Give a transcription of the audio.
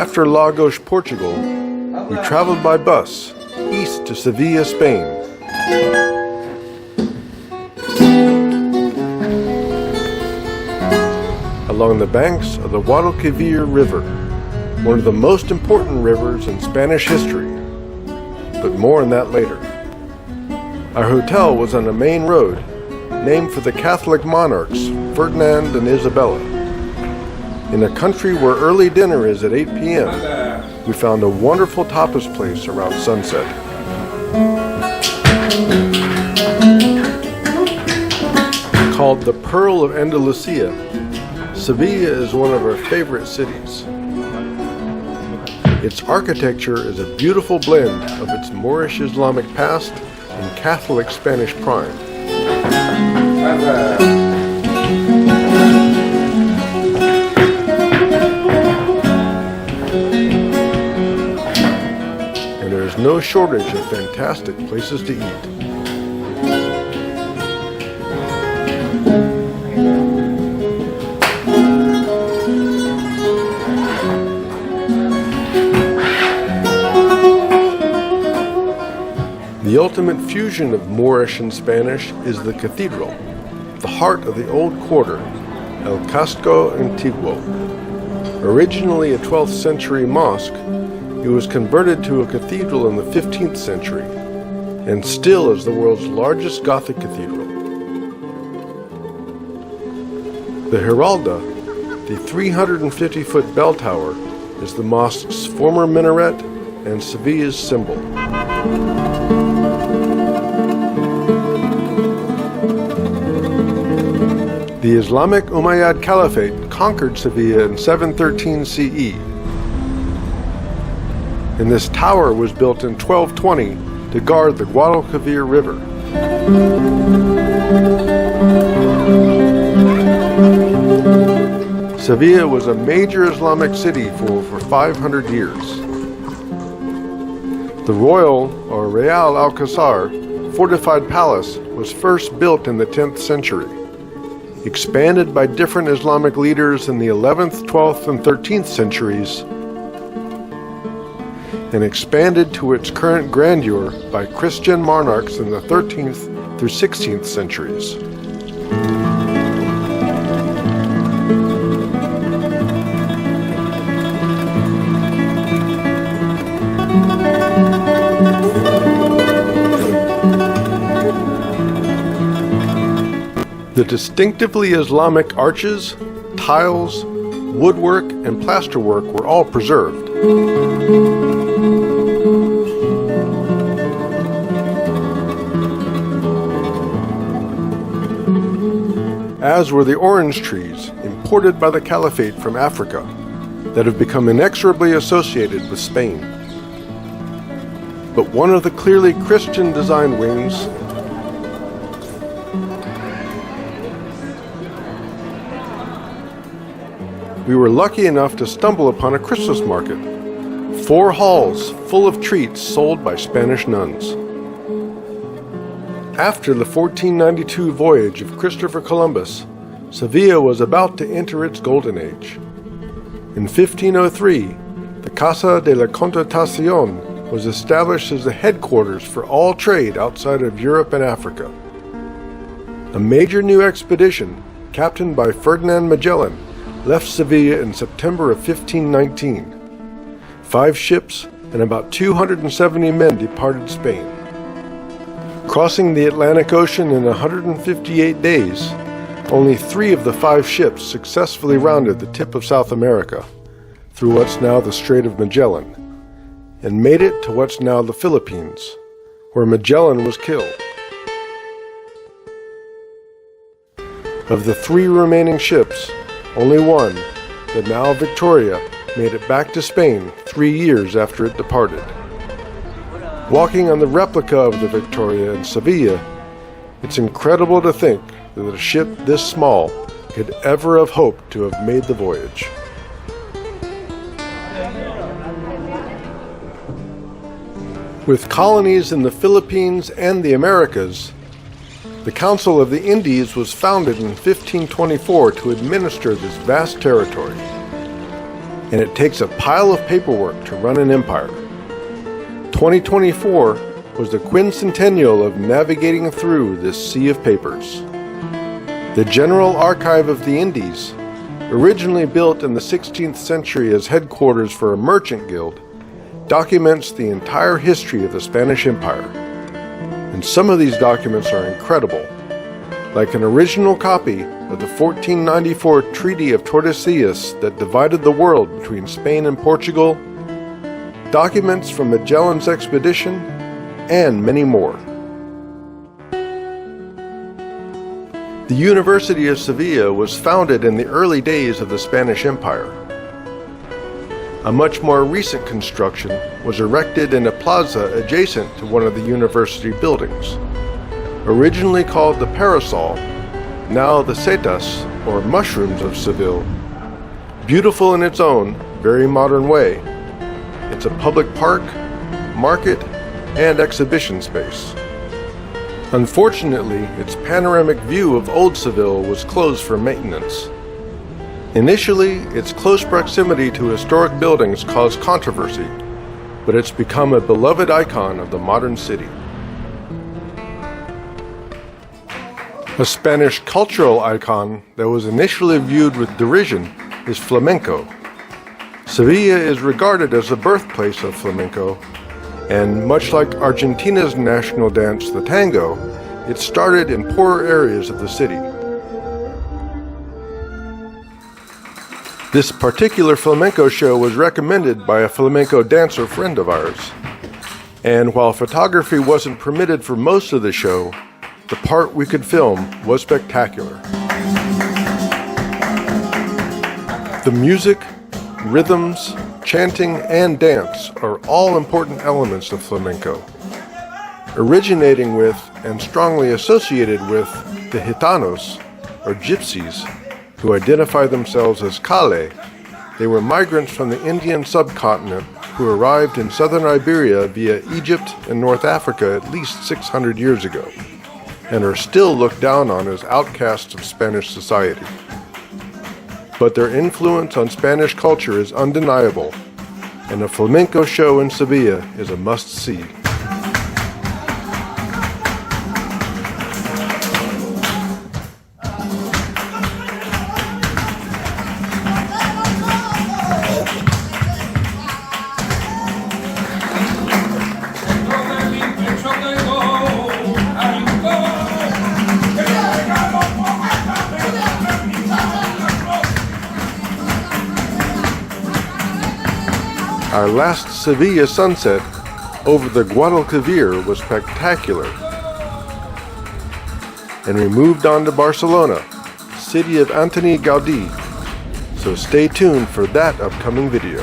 After Lagos, Portugal, we traveled by bus east to Sevilla, Spain. Along the banks of the Guadalquivir River, one of the most important rivers in Spanish history, but more on that later. Our hotel was on a main road named for the Catholic monarchs Ferdinand and Isabella. In a country where early dinner is at 8 p.m., we found a wonderful tapas place around sunset. Called the Pearl of Andalucía, Sevilla is one of our favorite cities. Its architecture is a beautiful blend of its Moorish Islamic past and Catholic Spanish prime. And there is no shortage of fantastic places to eat. The ultimate fusion of Moorish and Spanish is the Cathedral, the heart of the old quarter, El Casco Antiguo. Originally a 12th century mosque, it was converted to a cathedral in the 15th century, and still is the world's largest Gothic cathedral. The Giralda, the 350-foot bell tower, is the mosque's former minaret and Sevilla's symbol. The Islamic Umayyad Caliphate conquered Sevilla in 713 CE, and this tower was built in 1220 to guard the Guadalquivir River. Sevilla was a major Islamic city for over 500 years. The Royal, or Real Alcazar, fortified palace was first built in the 10th century. Expanded by different Islamic leaders in the 11th, 12th, and 13th centuries, and expanded to its current grandeur by Christian monarchs in the 13th through 16th centuries. The distinctively Islamic arches, tiles, woodwork, and plasterwork were all preserved. As were the orange trees imported by the Caliphate from Africa that have become inexorably associated with Spain. But one of the clearly Christian design wings we were lucky enough to stumble upon a Christmas market. 4 halls full of treats sold by Spanish nuns. After the 1492 voyage of Christopher Columbus, Sevilla was about to enter its golden age. In 1503, the Casa de la Contratación was established as the headquarters for all trade outside of Europe and Africa. A major new expedition, captained by Ferdinand Magellan, left Sevilla in September of 1519. 5 ships and about 270 men departed Spain. Crossing the Atlantic Ocean in 158 days, only 3 of the 5 ships successfully rounded the tip of South America, through what's now the Strait of Magellan, and made it to what's now the Philippines, where Magellan was killed. Of the 3 remaining ships, only one, the Nao Victoria, made it back to Spain 3 years after it departed. Walking on the replica of the Victoria in Sevilla, it's incredible to think that a ship this small could ever have hoped to have made the voyage. With colonies in the Philippines and the Americas, the Council of the Indies was founded in 1524 to administer this vast territory. and it takes a pile of paperwork to run an empire. 2024 was the quincentennial of navigating through this sea of papers. The General Archive of the Indies, originally built in the 16th century as headquarters for a merchant guild, documents the entire history of the Spanish Empire. And some of these documents are incredible, like an original copy of the 1494 Treaty of Tordesillas that divided the world between Spain and Portugal, documents from Magellan's expedition, and many more. The University of Sevilla was founded in the early days of the Spanish Empire. A much more recent construction was erected in a plaza adjacent to one of the university buildings. Originally called the Parasol, now the Setas, or Mushrooms of Seville. Beautiful in its own, very modern way, it's a public park, market, and exhibition space. Unfortunately, its panoramic view of Old Seville was closed for maintenance. Initially, its close proximity to historic buildings caused controversy, but it's become a beloved icon of the modern city. A Spanish cultural icon that was initially viewed with derision is flamenco. Sevilla is regarded as the birthplace of flamenco, and much like Argentina's national dance, the tango, it started in poorer areas of the city. This particular flamenco show was recommended by a flamenco dancer friend of ours, and while photography wasn't permitted for most of the show, the part we could film was spectacular. The music, rhythms, chanting, and dance are all important elements of flamenco. Originating with and strongly associated with the Gitanos, or Gypsies, who identify themselves as Kale, they were migrants from the Indian subcontinent who arrived in southern Iberia via Egypt and North Africa at least 600 years ago, and are still looked down on as outcasts of Spanish society. But their influence on Spanish culture is undeniable, and a flamenco show in Sevilla is a must-see. Our last Sevilla sunset over the Guadalquivir was spectacular, and we moved on to Barcelona, city of Antoni Gaudí, so stay tuned for that upcoming video.